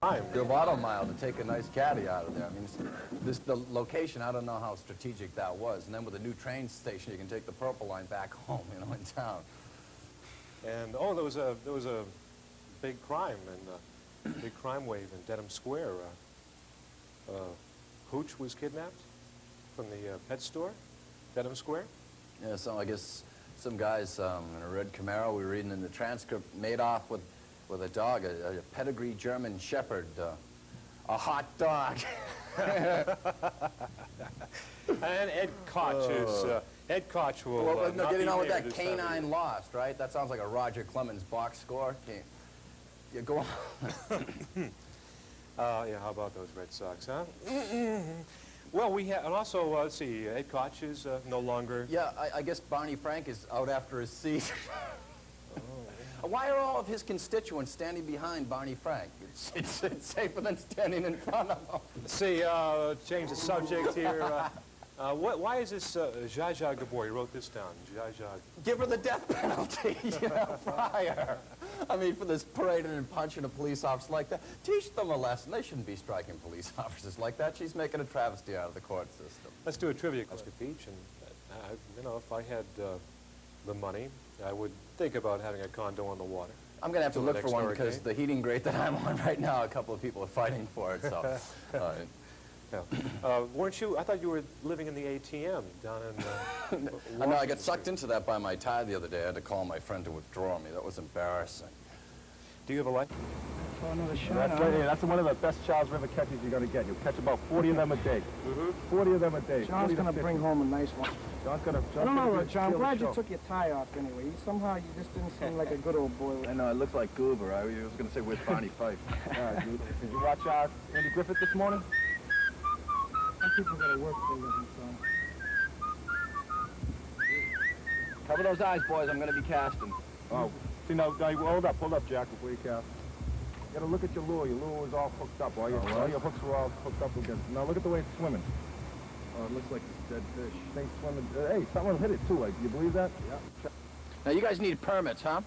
Good auto mile to take a nice caddy out of there. I mean, the location, I don't know how strategic that was. And then with a new train station, you can take the Purple Line back home, you know, in town. And there was a big crime and big crime wave in Dedham Square. Hooch was kidnapped from the pet store, Dedham Square. Yeah, so I guess some guys in a red Camaro, we were reading in the transcript, made off with a dog, a pedigree German Shepherd, a hot dog. And Ed Koch is, Ed Koch will well, no, not getting be on with named that this time of Canine year. Lost, right? That sounds like a Roger Clemens box score. Yeah, go on. Yeah, how about those Red Sox, huh? Well, we have, and also, let's see, Ed Koch is no longer... Yeah, I guess Barney Frank is out after his season. Why are all of his constituents standing behind Barney Frank? It's safer than standing in front of him. Let's see, change the subject here. Why is this Zsa Zsa Gabor? You wrote this down, Zsa Zsa. Give her the death penalty, you know, fire. I mean, for this parading and punching a police officer like that, teach them a lesson. They shouldn't be striking police officers like that. She's making a travesty out of the court system. Let's do a trivia question. Beach, and you know, if I had the money, I would think about having a condo on the water. I'm going to have to Till the look for next one hurricane. because the heating grate that I'm on right now, a couple of people are fighting for it, so. Yeah. Weren't you, I thought you were living in the ATM down in I know, I got sucked into that by my tie the other day. I had to call my friend to withdraw me. That was embarrassing. Do you have a life? Oh, another shot. That's right here. That's one of the best Charles River catches you're going to get. You'll catch about 40 of them a day. 40 of them a day. John's going to bring home a nice one. John's going to... I don't know, John. I'm glad you took your tie off anyway. Somehow you just didn't seem like a good old boy. I know, it looks like Goober. I was going to say, where's Barney Fife? All right, dude. Did you watch Andy Griffith this morning? Some people got to work for a living, son. Cover those eyes, boys. I'm going to be casting. Oh. See, now, hold up, Jack, before you cast. You got to look at your lure. Your lure was all hooked up. All your hooks were all hooked up against. Now, look at the way it's swimming. Oh, it looks like it's dead fish. Thing's swimming. Hey, someone hit it, too. You believe that? Yeah. Now, you guys need permits, huh?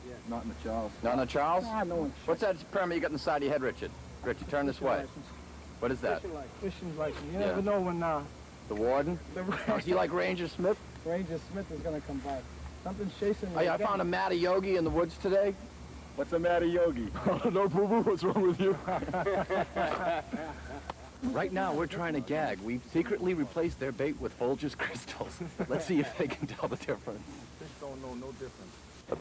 Yeah. Not in the Charles. Not in the Charles? Nah, no one. What's that permit you got in the side of your head, Richard? Richard, turn this way. License. What is that? Fishing license. You Yeah. never know when The warden? Oh, is he like Ranger Smith? Ranger Smith is going to come back. Something's chasing me. Oh, yeah, I found a Matty Yogi in the woods today. What's the matter, Yogi? No, boo-boo, what's wrong with you? Right now, we're trying to gag. We've secretly replaced their bait with Folgers crystals. Let's see if they can tell the difference. Fish don't know no difference.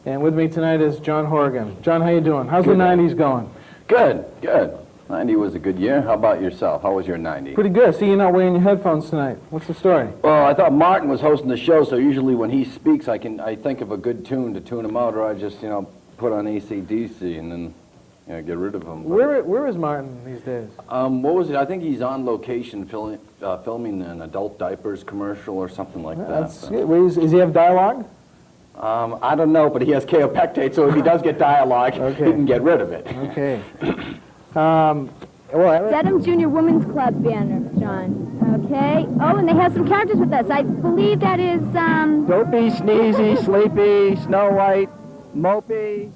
And with me tonight is John Horrigan. John, how you doing? How's the 90s going? Good, good. 90 was a good year. How about yourself? How was your 90? Pretty good. See, you're not wearing your headphones tonight. What's the story? Well, I thought Martin was hosting the show, so usually when he speaks, I think of a good tune to tune him out, or I just, you know, put on AC/DC and then, you know, get rid of him. Where is Martin these days? What was it? I think he's on location filming an adult diapers commercial or something like that. That's good. Does he have dialogue? I don't know, but he has kaopectate, so if he does get dialogue, he can get rid of it. Okay. Well, Dedham Junior Women's Club banner, John. Okay. Oh, and they have some characters with us. I believe that is, Dopey, Sneezy, Sleepy, Snow White, Mopey,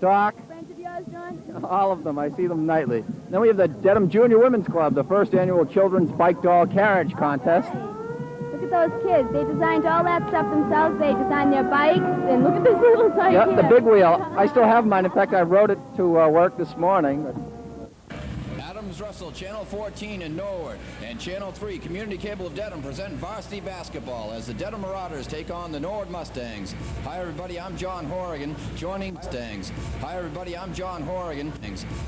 Doc. friends of yours, John? All of them. I see them nightly. Then we have the Dedham Junior Women's Club, the first annual children's bike doll carriage contest. Look at those kids. They designed all that stuff themselves. They designed their bikes, and look at this little bike Yep, here. the big wheel. I still have mine. In fact, I rode it to work this morning. Adams Russell, Channel 14 in Norwood, and Channel 3, Community Cable of Dedham, present varsity basketball as the Dedham Marauders take on the Norwood Mustangs. Hi, everybody, I'm John Horrigan, joining Mustangs. Hi, everybody, I'm John Horrigan.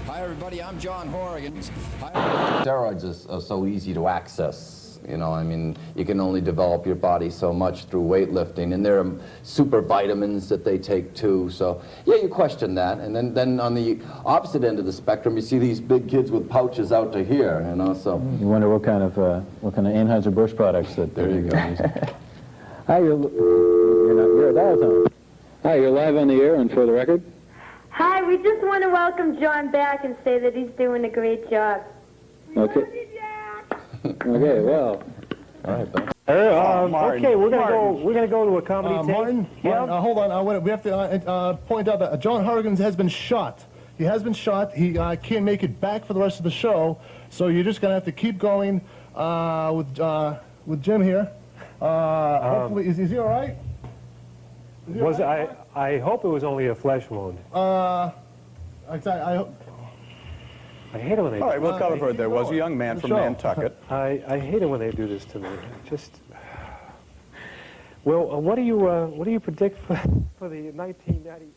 Hi, everybody, I'm John Horrigan. Steroids are so easy to access. You know, I mean, you can only develop your body so much through weightlifting, and there are super vitamins that they take too. So, yeah, you question that. And then on the opposite end of the spectrum, you see these big kids with pouches out to here, you know, so. You wonder what kind of Anheuser-Busch products that there you go. Hi, you're at Dial. Hi, you're live on the air and for the record. Hi, we just want to welcome John back and say that he's doing a great job. Okay. Okay, well. All right, Ben. Okay, we're gonna go to a comedy tape. Martin, hold on. We have to point out that John Horrigan has been shot. He has been shot. He can't make it back for the rest of the show, so you're just going to have to keep going with Jim here. Hopefully, is he all right? I hope it was only a flesh wound. I hate it when they. All right, we'll cover for it. There was a young man from Nantucket. I hate it when they do this to me. Just. Well, what do you predict for the 1990?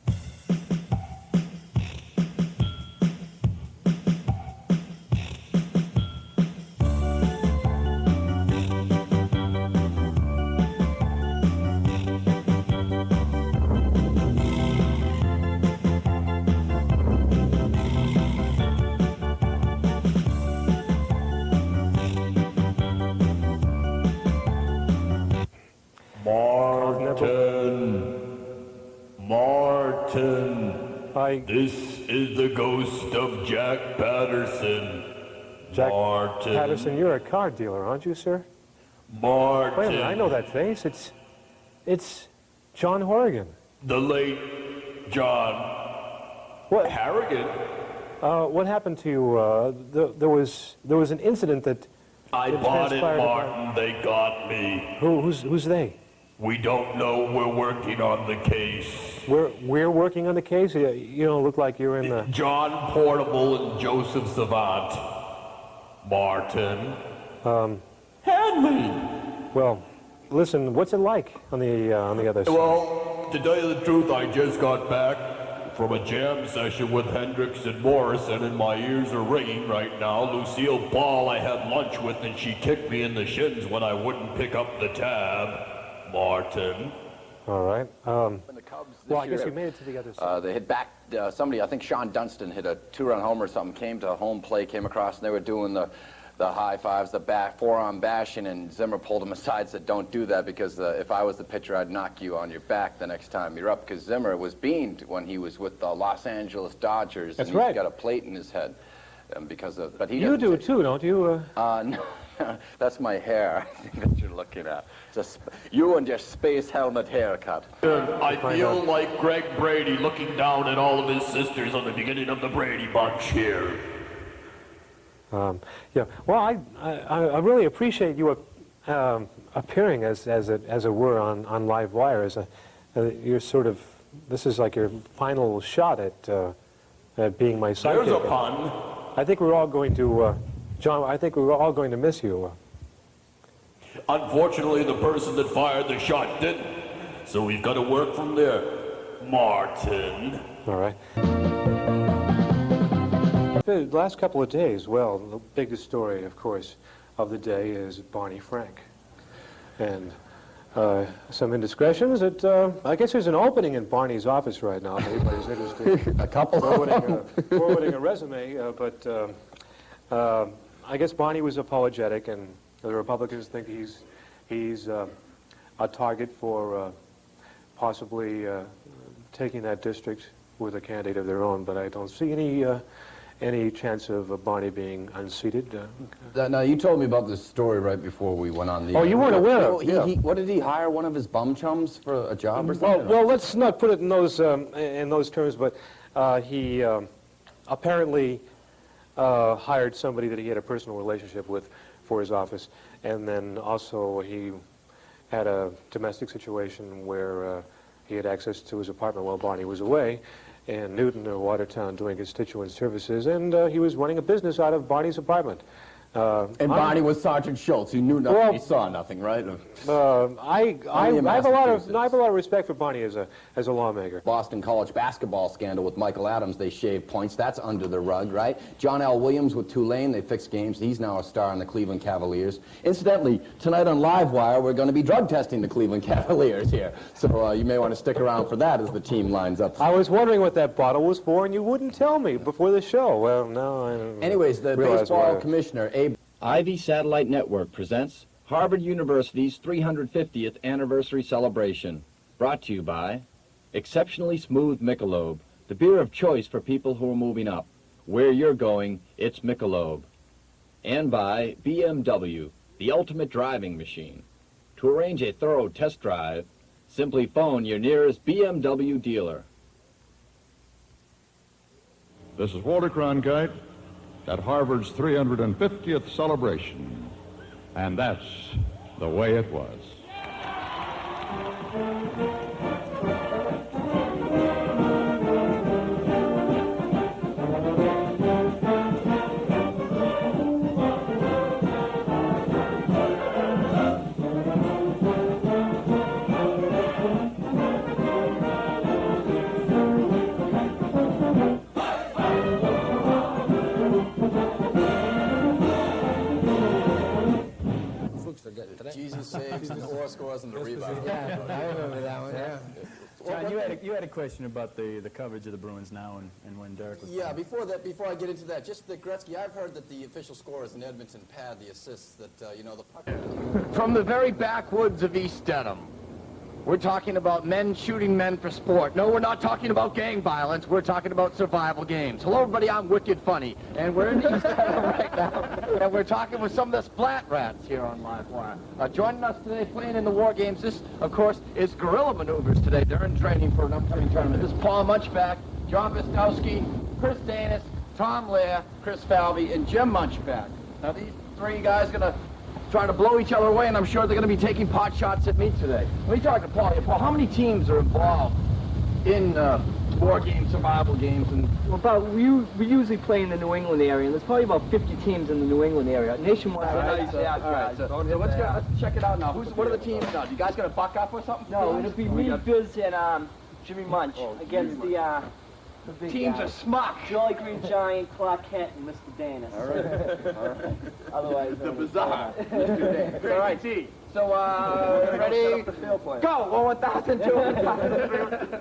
Martin, this is the ghost of Jack Patterson. Jack Martin. Patterson, you're a car dealer, aren't you, sir? Martin. Wait a minute, I know that face. It's John Horrigan. The late John Harrigan. What happened to you? There was an incident that. I bought it, Martin. They got me. Who's they? We don't know. We're working on the case. We're working on the case? You don't look like you're in the... John Portable and Joseph Savant. Martin. Hanley. Well, listen, what's it like on the other side? Well, to tell you the truth, I just got back from a jam session with Hendricks and Morrison, and my ears are ringing right now. Lucille Ball I had lunch with, and she kicked me in the shins when I wouldn't pick up the tab. Martin. All right. The Cubs this well, I year, guess you made it to the other side. they hit back, somebody, I think Sean Dunston hit a 2-run homer or something, came to home plate, came across, and they were doing the high fives, the forearm bashing, and Zimmer pulled him aside and said, don't do that, because if I was the pitcher, I'd knock you on your back the next time you're up, because Zimmer was beamed when he was with the Los Angeles Dodgers. That's and right. He's got a plate in his head. Because of, but he you do too, don't you? No, that's my hair. I think that you're looking at. Just you and your space helmet haircut. I feel like Greg Brady looking down at all of his sisters on the beginning of the Brady Bunch here. Yeah. Well, I really appreciate you appearing as it were on Livewire. You're sort of, this is like your final shot at being my sidekick. There's a pun. I think we're all going to, John, I think we're all going to miss you. Unfortunately, the person that fired the shot didn't. So we've got to work from there. Martin. All right. The last couple of days, well, the biggest story, of course, of the day is Barney Frank. And some indiscretions that, I guess there's an opening in Barney's office right now, if anybody's interested. A couple forwarding a resume, but I guess Barney was apologetic, and the Republicans think he's a target for possibly taking that district with a candidate of their own, but I don't see any chance of Barney being unseated. Now, you told me about this story right before we went on the... Oh, you weren't aware of it? What did he hire one of his bum chums for a job or something? Well, let's not put it in those terms, but he apparently hired somebody that he had a personal relationship with for his office, and then also he had a domestic situation where he had access to his apartment while Barney was away in Newton or Watertown doing constituent services, and he was running a business out of Barney's apartment. And Barney was Sergeant Schultz. He knew nothing. Well, he saw nothing, right? I have a lot of respect for Barney as a lawmaker. Boston College basketball scandal with Michael Adams. They shaved points. That's under the rug, right? John L. Williams with Tulane. They fixed games. He's now a star in the Cleveland Cavaliers. Incidentally, tonight on Livewire, we're going to be drug testing the Cleveland Cavaliers here. So you may want to stick around for that as the team lines up. I was wondering what that bottle was for, and you wouldn't tell me before the show. Well, no, I don't. Anyways, the baseball commissioner, Ivy Satellite Network presents Harvard University's 350th anniversary celebration, brought to you by Exceptionally Smooth Michelob, the beer of choice for people who are moving up. Where you're going, it's Michelob. And by BMW, the ultimate driving machine. To arrange a thorough test drive, simply phone your nearest BMW dealer. This is Walter Cronkite at Harvard's 350th celebration. And that's the way it was. Jesus saves and Orr scores and the rebound. Yeah, I remember that one, yeah. John, you had a question about the coverage of the Bruins now and when Derek was Yeah, before I get into that, just the Gretzky, I've heard that the official scorers in Edmonton pad the assists that, the puck. From the very backwoods of East Dedham, we're talking about men shooting men for sport. No, we're not talking about gang violence. We're talking about survival games. Hello, everybody. I'm Wicked Funny, and we're in East Dedham right now, and we're talking with some of the Splat Rats here on Livewire. Joining us today, playing in the war games. This, of course, is guerrilla maneuvers today. They're in training for an upcoming tournament. This is Paul Munchback, John Bistowski, Chris Danis, Tom Lair, Chris Falvey, and Jim Munchback. Now, these three guys are going to trying to blow each other away, and I'm sure they're going to be taking pot shots at me today. Let me talk to Paul. Paul, how many teams are involved in war games, survival games? And we usually play in the New England area, and there's probably about 50 teams in the New England area. Nationwide. So let's check it out now. What are the teams now? You guys going to buck up or something? No, it'll be me, Biz, and Jimmy Munch against the big teams guys. are smuck. Jolly Green Giant, Clark Kent, and Mr. Danis. All right. Otherwise, the bizarre. Mr. Danis. All right. So, ready? Go! 1,200.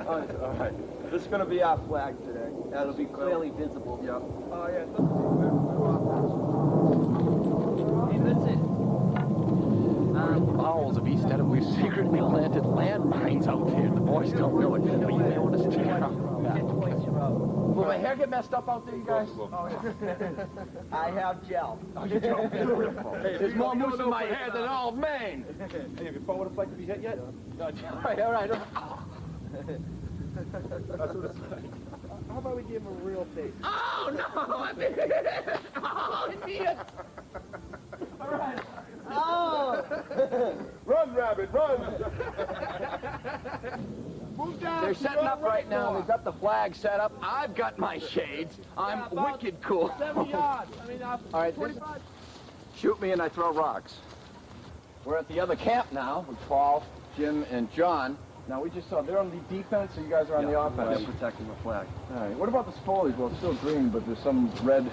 All right. This is going to be our flag today. That'll be clearly visible. Yep. Oh, yeah. Hey, listen. Bowels of East Dedham, we've secretly planted landmines out there. The boys don't know it, but you may want to stick around. Will my hair get messed up out there, you guys? I have gel. Oh, you don't? Beautiful. There's more moose in my hair than all of Maine. Hey, have your phone would have to be hit yet? All right. How about we give him a real taste? Oh, no! Oh, idiot! All right. Oh! Run, rabbit, run! Move down. They're setting up right now. They've got the flag set up. I've got my shades. I'm wicked cool. 70 yards. I mean, all right, 45. Shoot me and I throw rocks. We're at the other camp now with Paul, Jim, and John. Now, we just saw they're on the defense, so you guys are on the offense. They're protecting the flag. All right. What about the spolies? Well, it's still green, but there's some red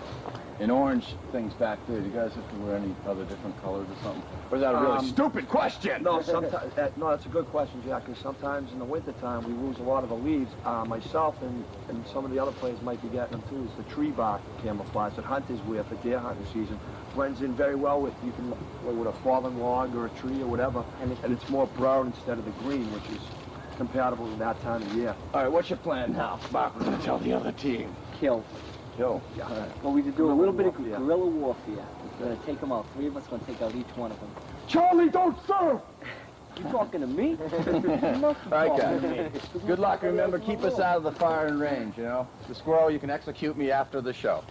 and orange things back there. Do you guys have to wear any other different colors or something? Or is that a really stupid question? No, sometimes that's a good question, Jack. Because sometimes in the wintertime we lose a lot of the leaves. Myself and some of the other players might be getting them too. Is the tree bark camouflage that hunters wear for deer hunting season. Blends in very well with with a fallen log or a tree or whatever, and it's more brown instead of the green, which is compatible with that time of year. All right, what's your plan now? Barbara's going to tell the other team. Kill. Kill? Yeah. All right. Well, we could do a little bit of guerrilla warfare. We're going to take them out. 3 of us are going to take out each one of them. Charlie, don't serve! You talking to me? All right, guys. Good luck. Remember, keep us out of the firing range, you know? The squirrel, you can execute me after the show.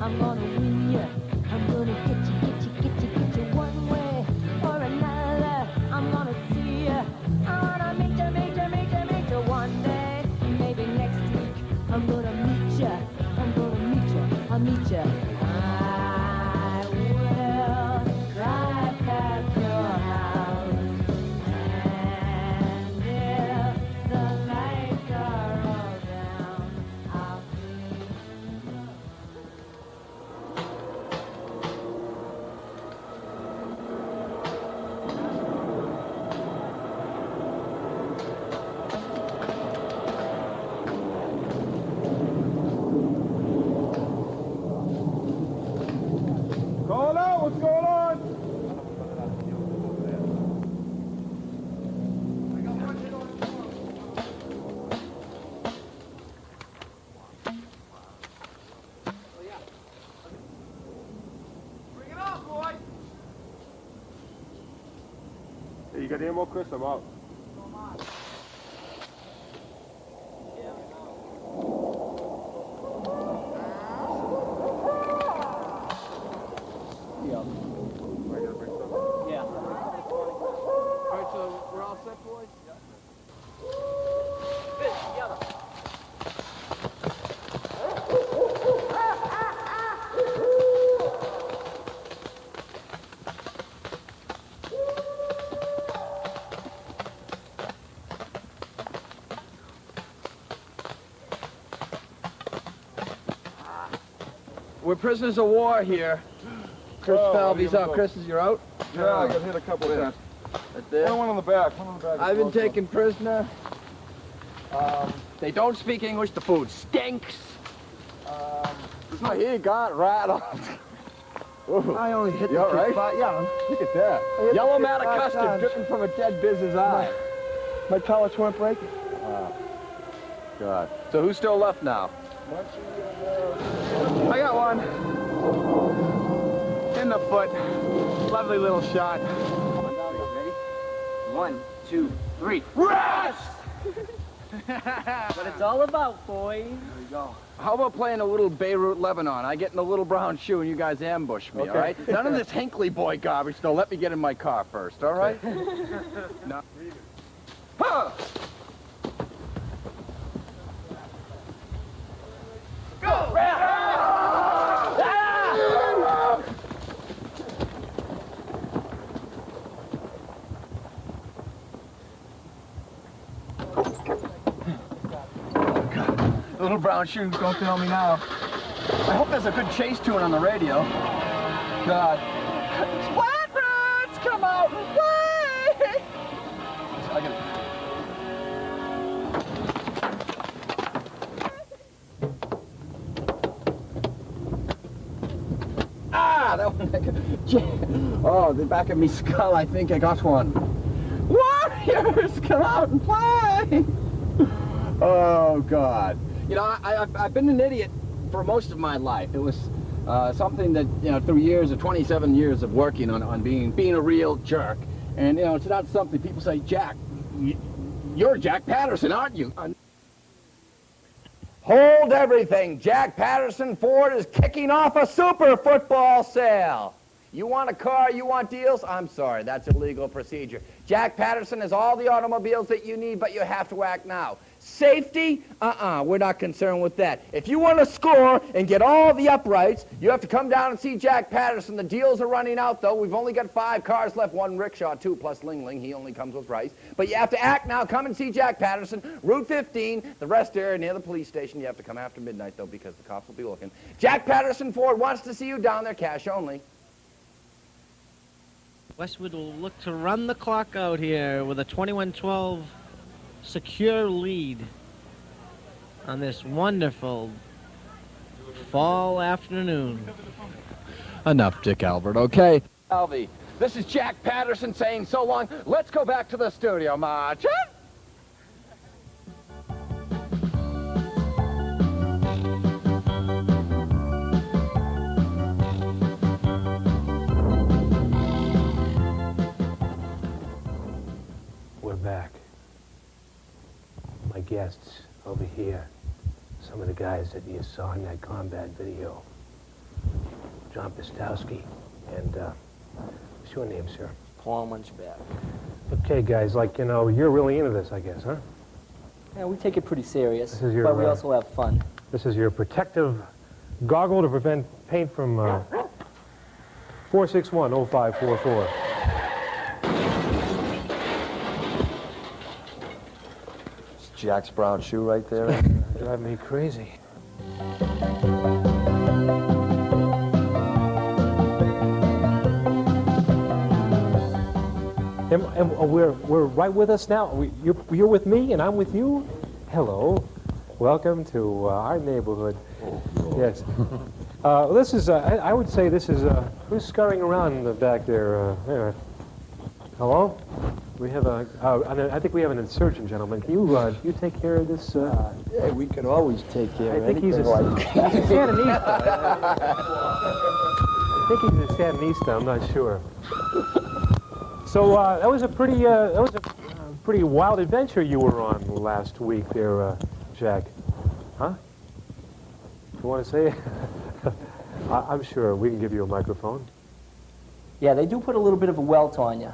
I'm gonna win ya. You got ammo, Chris? I'm out. We're prisoners of war here. Chris Falvey's up. Chris, you're out? Yeah, I got hit a couple of times. Right there. One on the back. One on the back. I've been taken prisoner. They don't speak English. The food stinks. He got rattled. I only hit You the all right? kid 5. Yeah. Look at that. Yellow matter custard dripping from a dead biz's eye. My pellets weren't breaking. God. So who's still left now? I got one. In the foot. Lovely little shot. Ready? 1, 2, 3. Rats! What it's all about, boys. There we go. How about playing a little Beirut, Lebanon? I get in the little brown shoe and you guys ambush me, all right? None of this Hinckley boy garbage, though. Let me get in my car first, all right? No. Huh! Go! Little brown shoes don't fail me now. I hope there's a good chase tune on the radio. God. Splat Rats, come out and play! I gotta... Ah, that one. Oh, the back of me skull, I think I got one. Warriors, come out and play! Oh, God. You know, I've been an idiot for most of my life. It was something that, you know, through years of 27 years of working on being a real jerk. And, you know, it's not something people say, Jack, you're Jack Patterson, aren't you? Hold everything. Jack Patterson Ford is kicking off a super football sale. You want a car, you want deals? I'm sorry, that's illegal procedure. Jack Patterson has all the automobiles that you need, but you have to act now. Safety? We're not concerned with that. If you want to score and get all the uprights, you have to come down and see Jack Patterson. The deals are running out, though. We've only got 5 cars left, 1 rickshaw, 2 plus Ling Ling. He only comes with rice. But you have to act now. Come and see Jack Patterson. Route 15, the rest area near the police station. You have to come after midnight, though, because the cops will be looking. Jack Patterson Ford wants to see you down there, cash only. Westwood will look to run the clock out here with a 21-12 secure lead on this wonderful fall afternoon. Enough, Dick Albert, okay? Alvy, this is Jack Patterson saying so long. Let's go back to the studio, March. We're back. My guests over here, some of the guys that you saw in that combat video. John Pistowski and, what's your name, sir? Paul Munchback. Okay, guys, like, you know, you're really into this, I guess, huh? Yeah, we take it pretty serious, This is your, but we also have fun. This is your protective goggle to prevent paint from, 461-0544. Jack's brown shoe right there. Drive me crazy. And we're right with us now. You're with me and I'm with you. Hello, welcome to our neighborhood. Yes. This is. I would say this is. Who's scurrying around in the back there? Hello. We have a. I think we have an insurgent gentleman. Can you take care of this? Yeah, we could always take care of I think he's a Sandinista. I think he's a Sandinista. I'm not sure. So that was a pretty wild adventure you were on last week there, Jack. Huh? You want to say it? I'm sure we can give you a microphone. Yeah, they do put a little bit of a welt on you.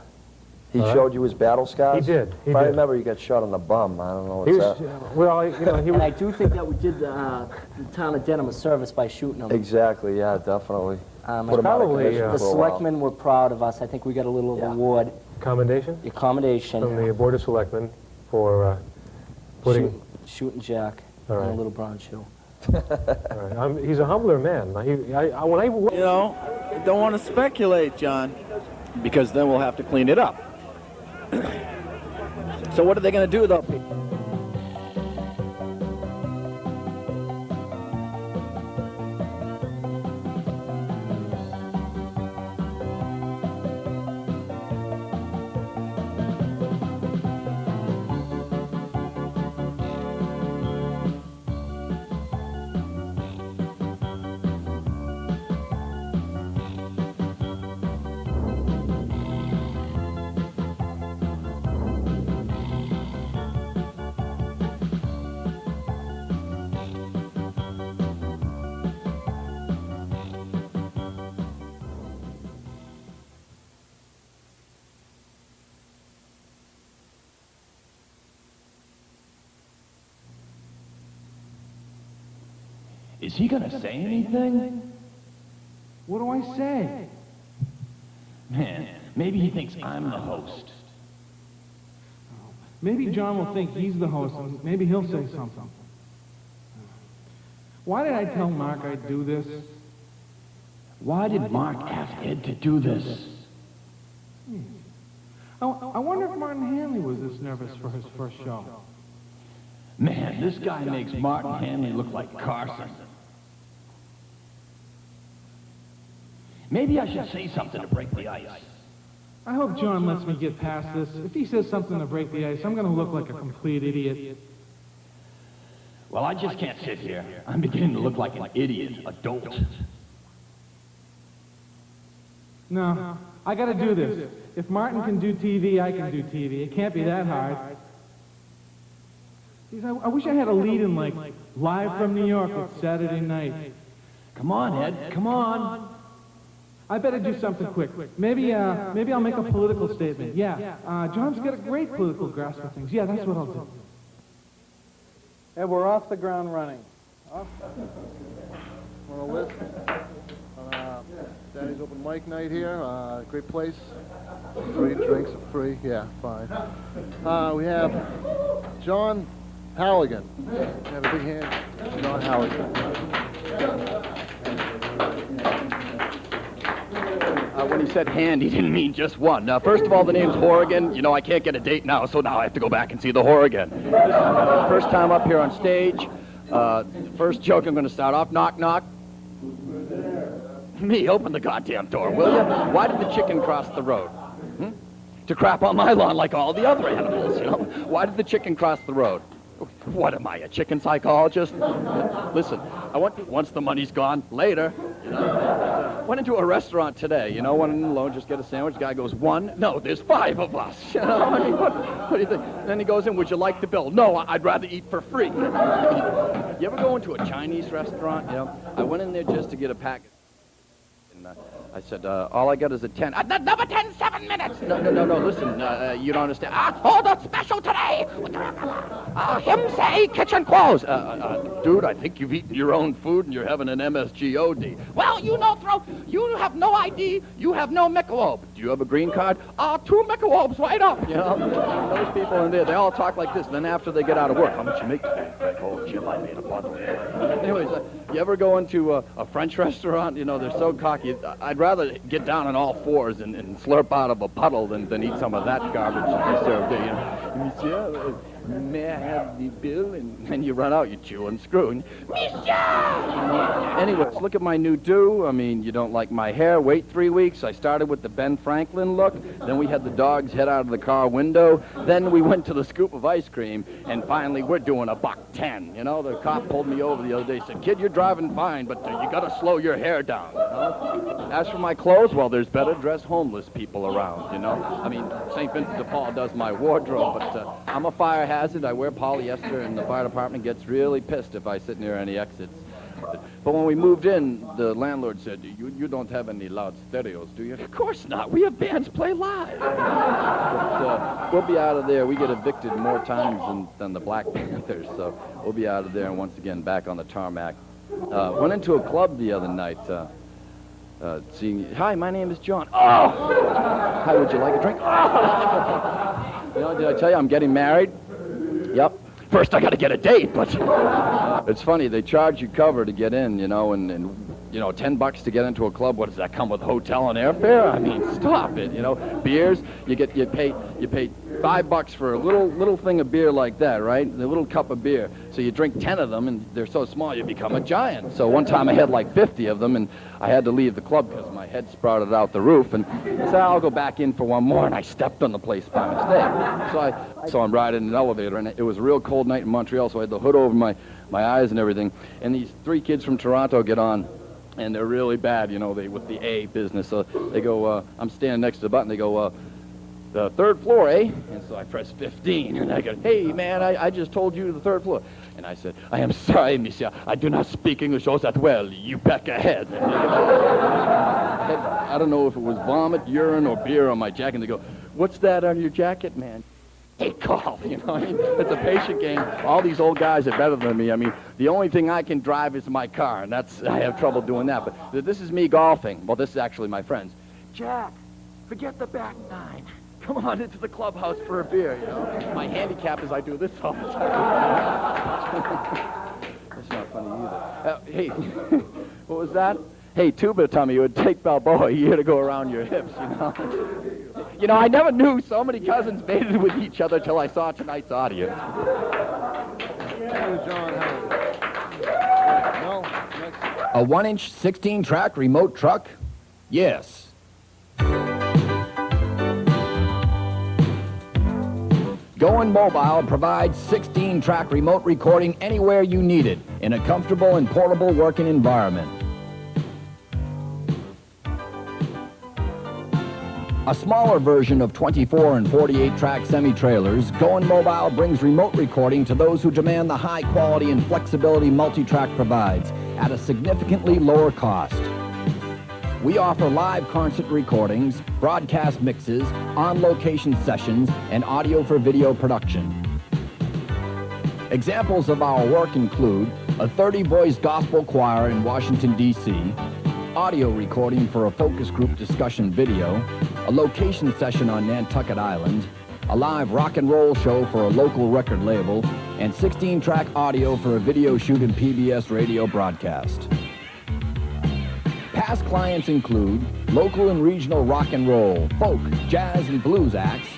He showed you his battle scars? He did. If I remember, he got shot on the bum. I don't know what's that. Well, you know, And I do think that we did the town of Dedham a service by shooting them. Exactly, yeah, definitely. The selectmen were proud of us. I think we got a little award. Commendation? Accommodation. From the Board of Selectmen for putting... Shooting Jack All in right. a little brown shoe. All right. He's a humbler man. You know, don't want to speculate, John, because then we'll have to clean it up. So what are they going to do, though? Is he gonna say anything? What do I say? Man, maybe he thinks I'm the host. Maybe John will think he's the host, and maybe he'll say something. Why did I tell Mark I'd do this? Why did Mark ask Ed to do this? I wonder if Martin Hanley was this nervous for his first show. Man, this guy makes Martin Hanley look like Carson. Maybe I should say something to break the ice. I hope John lets me get past this. If he says something to break the ice, I'm going to look like a complete idiot. Well, I just can't sit here. I'm beginning to look like an idiot, a dolt. No, I got to do this. If Martin can do TV, I can do TV. It can't be that hard. Geez, I wish I had a lead in, like, Live from New York at Saturday night. Come on, Ed, come on. I better do something quick. Maybe I'll make a political statement. Yeah, John's got a great political grasp of things. Yeah, that's what I'll do. And we're off the ground running. Off. On a list. Daddy's open mic night here. Great place. Free drinks are free. Yeah, fine. We have John Horrigan. We have a big hand. John Horrigan. When he said hand, he didn't mean just one. First of all, the name's Horrigan. You know, I can't get a date now, so now I have to go back and see the Horrigan. First time up here on stage. First joke I'm going to start off. Knock, knock. Me, open the goddamn door, will you? Why did the chicken cross the road? To crap on my lawn like all the other animals, you know? Why did the chicken cross the road? What am I, a chicken psychologist? Listen, I went, once the money's gone, later, you know. Went into a restaurant today, you know, went in alone, just get a sandwich. Guy goes, one? No, there's 5 of us. You know, I mean, what do you think? Then he goes in, would you like the bill? No, I'd rather eat for free. You ever go into a Chinese restaurant? You know, I went in there just to get a package. And I said, all I got is a 10. Number 10, 7 minutes. No, listen, you don't understand. Hold on, special today. Him say kitchen closed. Dude, I think you've eaten your own food and you're having an MSGOD. Well, you have no ID, you have no Michelob. Do you have a green card? 2 Michelobs right up. You know, those people in there, they all talk like this. Then after they get out of work, how much you make today? Oh, Jim, I made a bundle. Anyways, you ever go into a French restaurant? You know, they're so cocky. I'd rather get down on all fours and slurp out of a puddle than eat some of that garbage they serve there. You know, Monsieur, may I have the bill? And then you run out, you chew and screw. And, Monsieur! Anyways, look at my new do. I mean, you don't like my hair, wait 3 weeks. I started with the Ben Franklin look. Then we had the dog's head out of the car window. Then we went to the scoop of ice cream. And finally, we're doing $1.10. You know, the cop pulled me over the other day, said, "Kid, you're driving fine, but you got to slow your hair down." You know? As for my clothes, well, there's better dressed homeless people around, you know. I mean, St. Vincent de Paul does my wardrobe, but I'm a fire hazard. I wear polyester, and the fire department gets really pissed if I sit near any exits. But when we moved in, the landlord said, you don't have any loud stereos, do you? Of course not. We have bands play live. But, we'll be out of there. We get evicted more times than the Black Panthers, so we'll be out of there and once again back on the tarmac. Went into a club the other night. Seeing, "Hi, my name is John." "Oh! Hi, would you like a drink?" "Oh!" You know, did I tell you I'm getting married? Yep. First I got to get a date, but it's funny, they charge you cover to get in, you know, and you know, $10 to get into a club. What does that come with, hotel and airfare? I mean, stop it, you know. Beers, you pay $5 for a little thing of beer like that, right? The little cup of beer. So you drink 10 of them, and they're so small you become a giant. So one time I had like 50 of them, and I had to leave the club because my head sprouted out the roof. And I said, "I'll go back in for one more," and I stepped on the place by mistake. So I'm riding in an elevator, and it was a real cold night in Montreal, so I had the hood over my eyes and everything. And these 3 kids from Toronto get on, and they're really bad, you know, with the A business. So they go, I'm standing next to the button, they go, "The 3rd floor, eh?" And so I press 15, and I go, "Hey, man, I just told you the 3rd floor." And I said, "I am sorry, monsieur, I do not speak English all that well. You back ahead." I don't know if it was vomit, urine, or beer on my jacket. And they go, "What's that on your jacket, man?" Take off, you know. I mean, it's a patient game. All these old guys are better than me. I mean, the only thing I can drive is my car, and I have trouble doing that. But this is me golfing. Well, this is actually my friends. "Jack, forget the back 9. Come on into the clubhouse for a beer," you know. My handicap is I do this all the time. That's not funny either. Hey, what was that? Hey, Tuba told me it would take Balboa a year to go around your hips, you know. You know, I never knew so many cousins mated with each other till I saw tonight's audience. A 1-inch 16-track remote truck? Yes. Going Mobile provides 16-track remote recording anywhere you need it in a comfortable and portable working environment. A smaller version of 24 and 48-track semi-trailers, Going Mobile brings remote recording to those who demand the high quality and flexibility multi-track provides at a significantly lower cost. We offer live concert recordings, broadcast mixes, on-location sessions, and audio for video production. Examples of our work include a 30-voice gospel choir in Washington, D.C., audio recording for a focus group discussion video, a location session on Nantucket Island, a live rock and roll show for a local record label, and 16-track audio for a video shoot and PBS radio broadcast. Past clients include local and regional rock and roll, folk, jazz, and blues acts,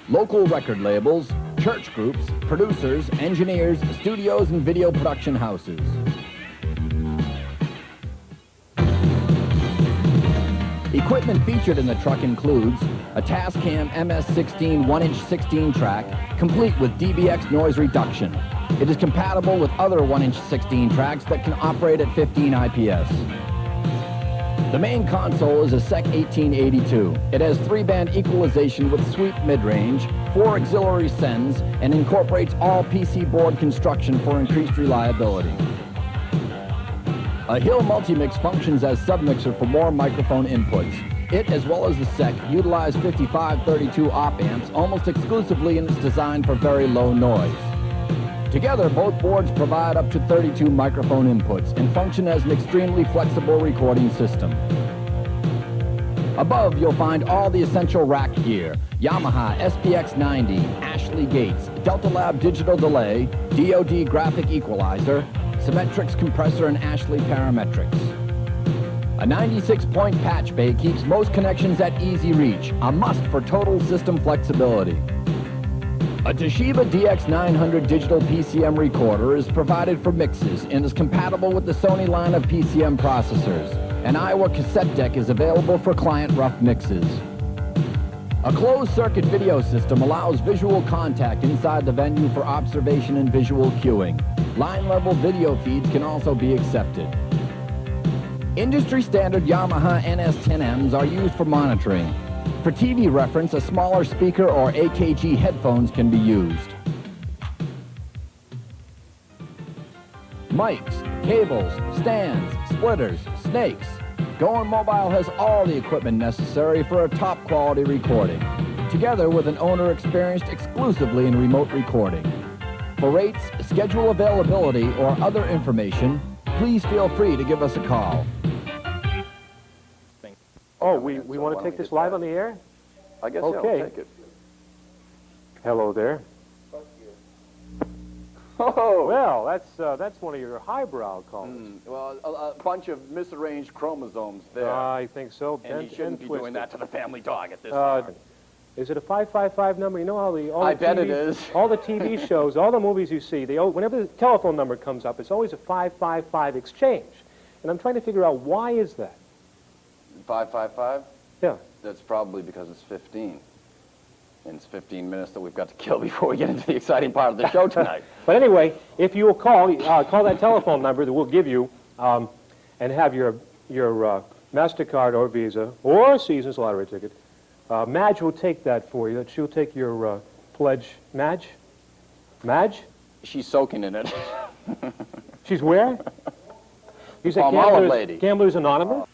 local record labels, church groups, producers, engineers, studios, and video production houses. Equipment featured in the truck includes a Tascam MS-16 1-inch 16-track, complete with DBX noise reduction. It is compatible with other 1-inch 16 tracks that can operate at 15 IPS. The main console is a SEC 1882. It has 3-band equalization with sweep mid-range, 4 auxiliary sends, and incorporates all PC board construction for increased reliability. A Hill Multimix functions as submixer for more microphone inputs. It, as well as the SEC, utilize 5532 op amps almost exclusively, and it's designed for very low noise. Together, both boards provide up to 32 microphone inputs and function as an extremely flexible recording system. Above, you'll find all the essential rack gear: Yamaha SPX90, Ashley Gates, Delta Lab digital delay, DoD graphic equalizer, Symmetrix compressor, and Ashley parametrics. A 96-point patch bay keeps most connections at easy reach, a must for total system flexibility. A Toshiba DX900 digital PCM recorder is provided for mixes and is compatible with the Sony line of PCM processors. An Iowa cassette deck is available for client rough mixes. A closed-circuit video system allows visual contact inside the venue for observation and visual cueing. Line-level video feeds can also be accepted. Industry-standard Yamaha NS10Ms are used for monitoring. For TV reference, a smaller speaker or AKG headphones can be used. Mics, cables, stands, splitters, snakes. Going Mobile has all the equipment necessary for a top-quality recording, together with an owner experienced exclusively in remote recording. For rates, schedule availability, or other information, please feel free to give us a call. Oh, we want to take this live on the air? I guess okay. yeah, I'll take it. Hello there. Oh! Well, that's one of your highbrow callers. Well, a bunch of misarranged chromosomes there. I think so. And he shouldn't be doing that to the family dog at this time. time. Is it a 555 number? You know how I bet it is. All the TV shows, all the movies you see, whenever the telephone number comes up, it's always a 555 exchange. And I'm trying to figure out why is that? 555? Yeah. That's probably because it's 15. And it's 15 minutes that we've got to kill before we get into the exciting part of the show tonight. But anyway, if you will call that telephone number that we'll give you, and have your MasterCard or Visa or Seasons lottery ticket, Madge will take that for you. She'll take your pledge. Madge? Madge? She's soaking in it. She's where? You said Palmolive lady. Gamblers Anonymous?